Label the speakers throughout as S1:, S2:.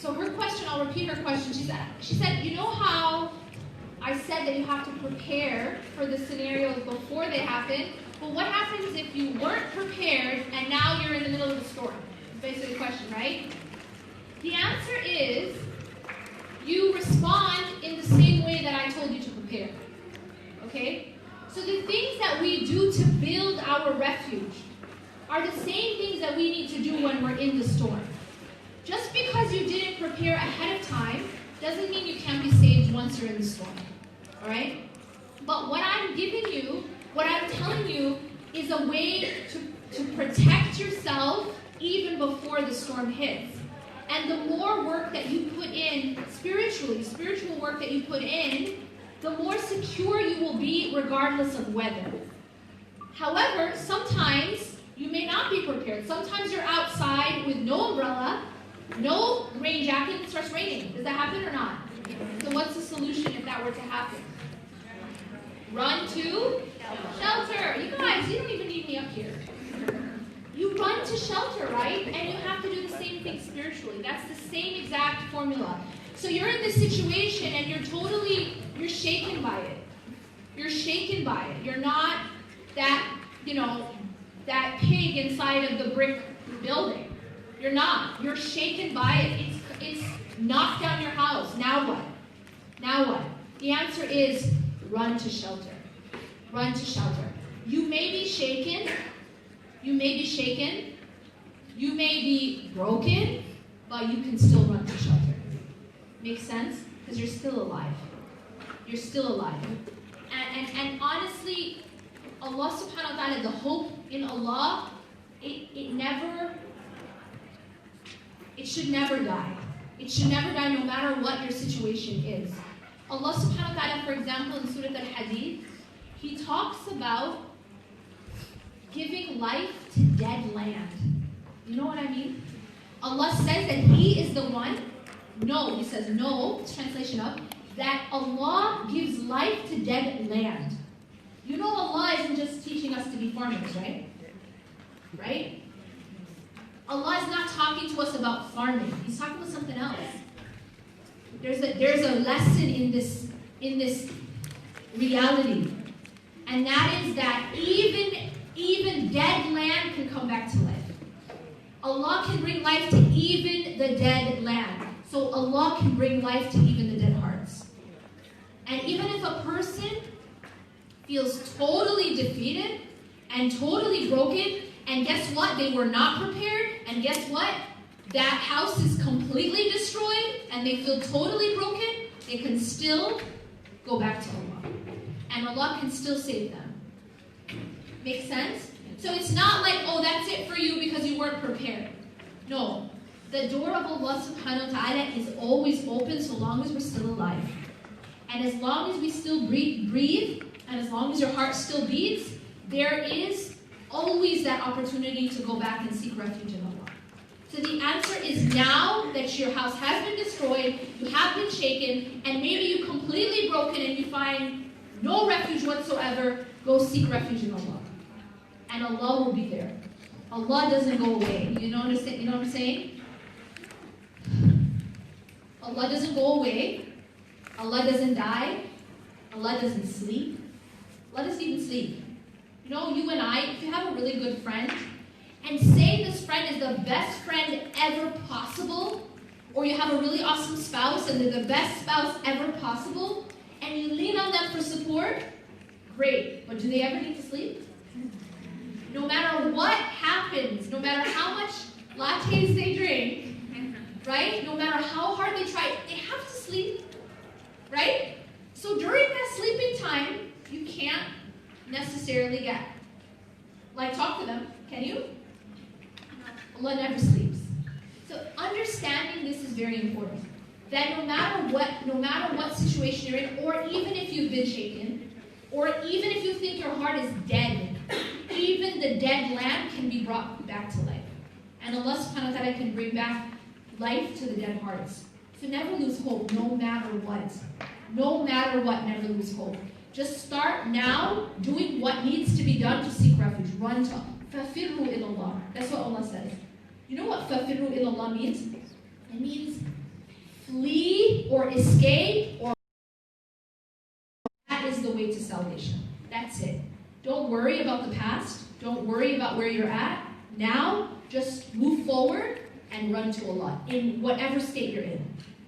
S1: So her question, I'll repeat her question. She said, you know how I said that you have to prepare for the scenarios before they happen, but what happens if you weren't prepared and now you're in the middle of the storm? That's basically the question, right? The answer is, you respond in the same way that I told you to prepare. Okay? So the things that we do to build our refuge are the same things that we need to do when we're in the storm. Just because you didn't prepare ahead of time doesn't mean you can't be saved once you're in the storm. Alright? But what I'm giving you, what I'm telling you, is a way to protect yourself even before the storm hits. And the more work that you put in spiritual work that you put in, the more secure you will be regardless of weather. However, sometimes you may not be prepared. Sometimes you're outside with no umbrella, no rain jacket, and it starts raining. Does that happen or not? So what's the solution if that were to happen? Run to shelter. You guys, you don't even need me up here. You run to shelter, right? And you have to do the same thing spiritually. That's the same exact formula. So you're in this situation and you're shaken by it. You're shaken by it. You're not that, that pig inside of the brick building. You're not. You're shaken by it. It's knocked down your house. Now what? Now what? The answer is run to shelter. Run to shelter. You may be shaken. You may be shaken. You may be broken, but you can still run to shelter. Makes sense? Because you're still alive. You're still alive. And honestly, Allah subhanahu wa ta'ala, the hope in Allah, it should never die. It should never die no matter what your situation is. Allah subhanahu wa ta'ala, for example, in Surah Al-Hadid, He talks about giving life to dead land. You know what I mean? Allah says that He is the one, He says no, translation of, that Allah gives life to dead land. You know Allah isn't just teaching us to be farmers, right? Right? Allah is not talking to us about farming. He's talking about something else. There's a lesson in this reality. And that is that even dead land can come back to life. Allah can bring life to even the dead land. So Allah can bring life to even the dead hearts. And even if a person feels totally defeated and totally broken, and guess what? They were not prepared, and guess what? That house is completely destroyed, and they feel totally broken, they can still go back to Allah. And Allah can still save them. Make sense? So it's not like, oh, that's it for you because you weren't prepared. No. The door of Allah subhanahu wa ta'ala is always open so long as we're still alive. And as long as we still breathe, and as long as your heart still beats, there is always that opportunity to go back and seek refuge in Allah. So the answer is, now that your house has been destroyed, you have been shaken, and maybe you're completely broken and you find no refuge whatsoever, go seek refuge in Allah. And Allah will be there. Allah doesn't go away. You know what I'm saying? Allah doesn't go away. Allah doesn't die. Allah doesn't sleep. Allah doesn't even sleep. You know, you and I, if you have a really good friend, and say this friend is the best friend ever possible, or you have a really awesome spouse and they're the best spouse ever possible, and you lean on them for support, great. But do they ever need to sleep? No matter what happens, no matter how much lattes they drink, right? No matter how hard they try, they have to sleep, right? So during that sleeping time, you can't necessarily get, talk to them, can you? Allah never sleeps. So understanding this is very important. That no matter what situation you're in, or even if you've been shaken, or even if you think your heart is dead, even the dead land can be brought back to life. And Allah subhanahu wa ta'ala can bring back life to the dead hearts. So never lose hope, no matter what. No matter what, never lose hope. Just start now doing what needs to be done to seek refuge. Run to فَفِرُّوا إِلَى اللَّهِ. That's what Allah says. You know what فَفِرُّوا إِلَى اللَّهِ means? It means flee or escape, or that is the way to salvation. That's it. Don't worry about the past. Don't worry about where you're at. Now, just move forward and run to Allah in whatever state you're in.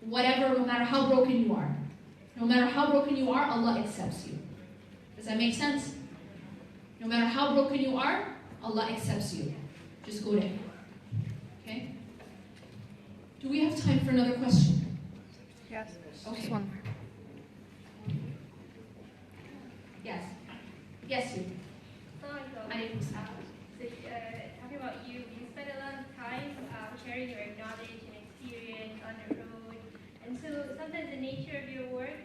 S1: Whatever, no matter how broken you are. No matter how broken you are, Allah accepts you. Does that make sense? No matter how broken you are, Allah accepts you. Just go to Him. Okay? Do we have time for another question?
S2: Yes.
S1: Okay.
S2: Just one more.
S1: Yes. Yes, you.
S3: Talking about you spend a lot of time sharing your knowledge and experience on the road, and so sometimes the nature of your work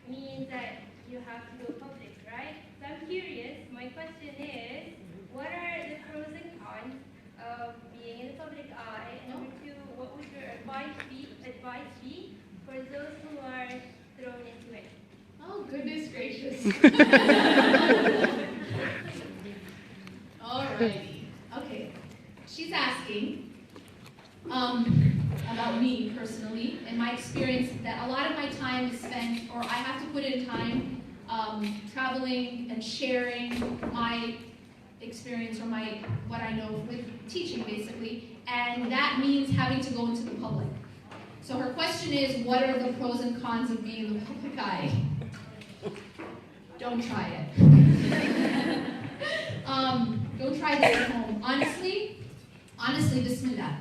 S3: means that you have to go public, right? So I'm curious, my question is, what are the pros and cons of being in the public eye? And number two, what would your advice be for those who are thrown into it?
S1: Oh, goodness gracious. Alrighty. Okay. She's asking about me personally and my experience, that a lot of my time is spent, or I have to put in time traveling and sharing my experience or what I know with teaching, basically, and that means having to go into the public. So her question is, what are the pros and cons of being in the public eye? Don't try it. Don't try this at home. Honestly, bismillah.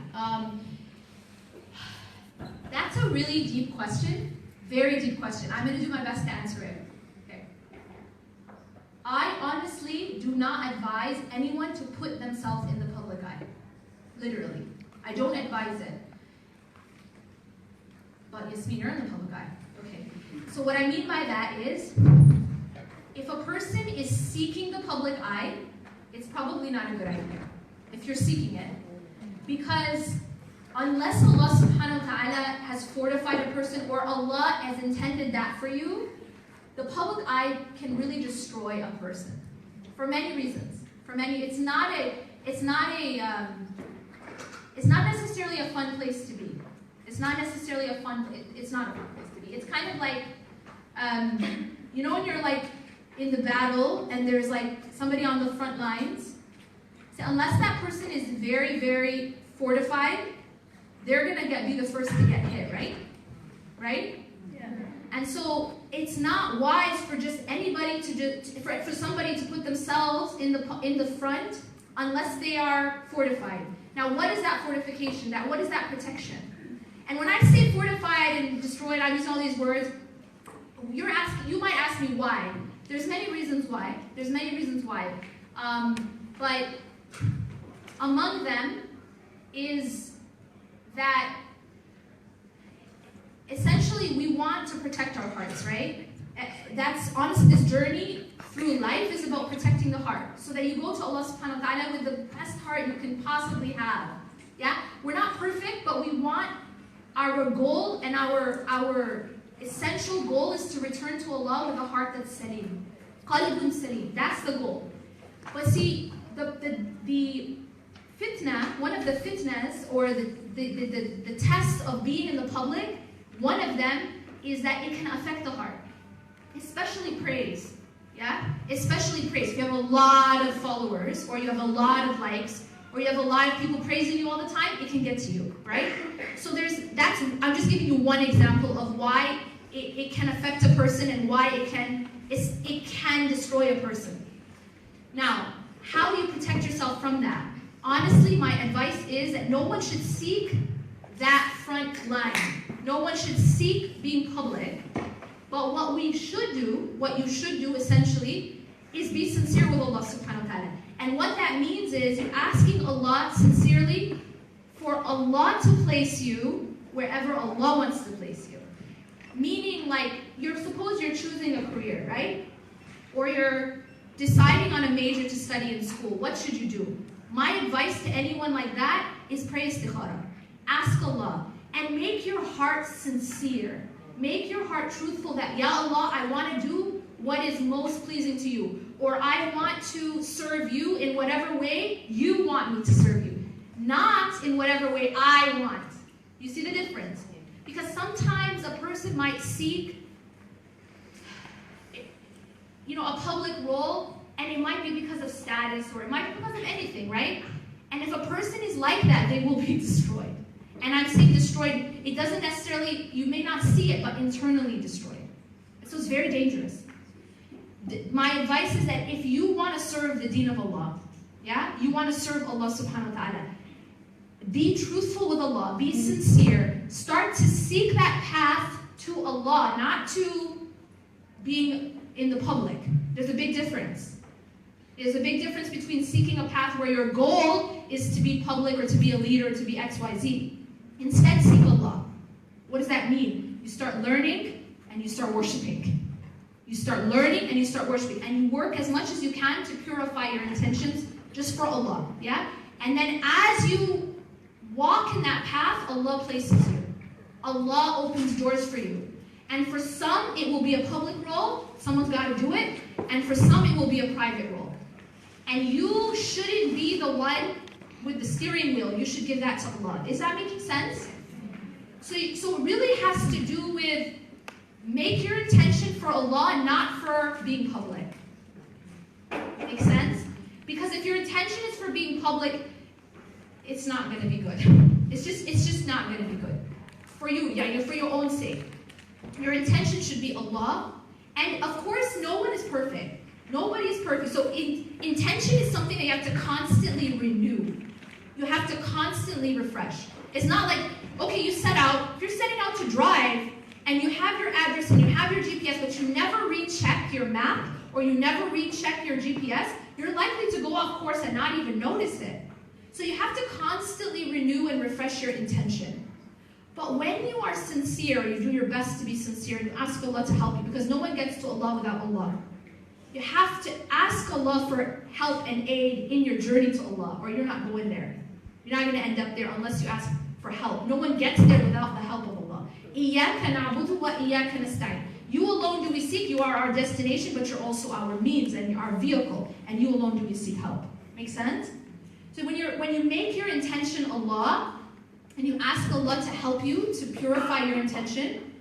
S1: That's a really deep question. Very deep question. I'm going to do my best to answer it. Okay. I honestly do not advise anyone to put themselves in the public eye. Literally. I don't advise it. But Yasmin, you're in the public eye. Okay. So what I mean by that is, if a person is seeking the public eye, it's probably not a good idea if you're seeking it. Because unless Allah subhanahu wa ta'ala has fortified a person, or Allah has intended that for you, the public eye can really destroy a person. For many reasons. It's not necessarily a fun place to be. It's not a fun place to be. It's kind of like, you know when you're like in the battle and there's like somebody on the front lines? So unless that person is very, very fortified, they're gonna be the first to get hit, right? Right? Yeah. And so it's not wise for just anybody for somebody to put themselves in the front unless they are fortified. Now, what is that fortification? What is that protection? And when I say fortified and destroyed, I'm using all these words. You might ask me why. There's many reasons why. But among them is that essentially we want to protect our hearts, right? That's honestly, this journey through life is about protecting the heart, so that you go to Allah subhanahu wa ta'ala with the best heart you can possibly have. Yeah? We're not perfect, but we want our goal, and our essential goal is to return to Allah with a heart that's salim. Qalbun salim. That's the goal. But see, the fitna, one of the fitnas, or the tests of being in the public, one of them is that it can affect the heart. Especially praise. Yeah? Especially praise. If you have a lot of followers, or you have a lot of likes, or you have a lot of people praising you all the time, it can get to you, right? So I'm just giving you one example of why it can affect a person and why it can destroy a person. Now, how do you protect yourself from that? Honestly, my advice is that no one should seek that front line. No one should seek being public. But what you should do essentially, is be sincere with Allah subhanahu wa ta'ala. And what that means is you're asking Allah sincerely for Allah to place you wherever Allah wants to place you. Meaning, like, suppose you're choosing a career, right? Or you're deciding on a major to study in school. What should you do? My advice to anyone like that is pray istikhara. Ask Allah. And make your heart sincere. Make your heart truthful that, Ya Allah, I want to do what is most pleasing to you. Or I want to serve you in whatever way you want me to serve you. Not in whatever way I want. You see the difference? Because sometimes a person might seek, a public role, and it might be because of status, or it might be because of anything, right? And if a person is like that, they will be destroyed. And I'm saying destroyed, it doesn't necessarily, you may not see it, but internally destroyed. So it's very dangerous. My advice is that if you want to serve the deen of Allah, you want to serve Allah subhanahu wa ta'ala, be truthful with Allah, be sincere, start to seek that path to Allah, not to being in the public. There's a big difference. There's a big difference between seeking a path where your goal is to be public or to be a leader or to be XYZ. Instead, seek Allah. What does that mean? You start learning and you start worshiping. You start learning and you start worshiping. And you work as much as you can to purify your intentions just for Allah. And then as you walk in that path, Allah places you. Allah opens doors for you. And for some, it will be a public role. Someone's got to do it. And for some, it will be a private role. And you shouldn't be the one with the steering wheel. You should give that to Allah. Is that making sense? So it really has to do with make your intention for Allah, not for being public. Make sense? Because if your intention is for being public, it's not going to be good. It's just not going to be good. For you, for your own sake. Your intention should be Allah. And of course, no one is perfect. Nobody is perfect. So intention is something that you have to constantly renew. You have to constantly refresh. It's not like, okay, you set out, if you're setting out to drive, and you have your address and you have your GPS, but you never recheck your map, or you never recheck your GPS, you're likely to go off course and not even notice it. So you have to constantly renew and refresh your intention. But when you are sincere, you do your best to be sincere, and you ask Allah to help you, because no one gets to Allah without Allah. You have to ask Allah for help and aid in your journey to Allah, or you're not going there. You're not going to end up there unless you ask for help. No one gets there without the help of Allah. إِيَّاكَ نَعْبُدُ وَإِيَّاكَ نَسْتَعِينُ. You alone do we seek. You are our destination, but you're also our means and our vehicle. And you alone do we seek help. Make sense? So when you make your intention Allah, and you ask Allah to help you to purify your intention,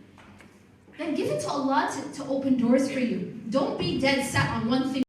S1: then give it to Allah to open doors for you. Don't be dead set on one thing.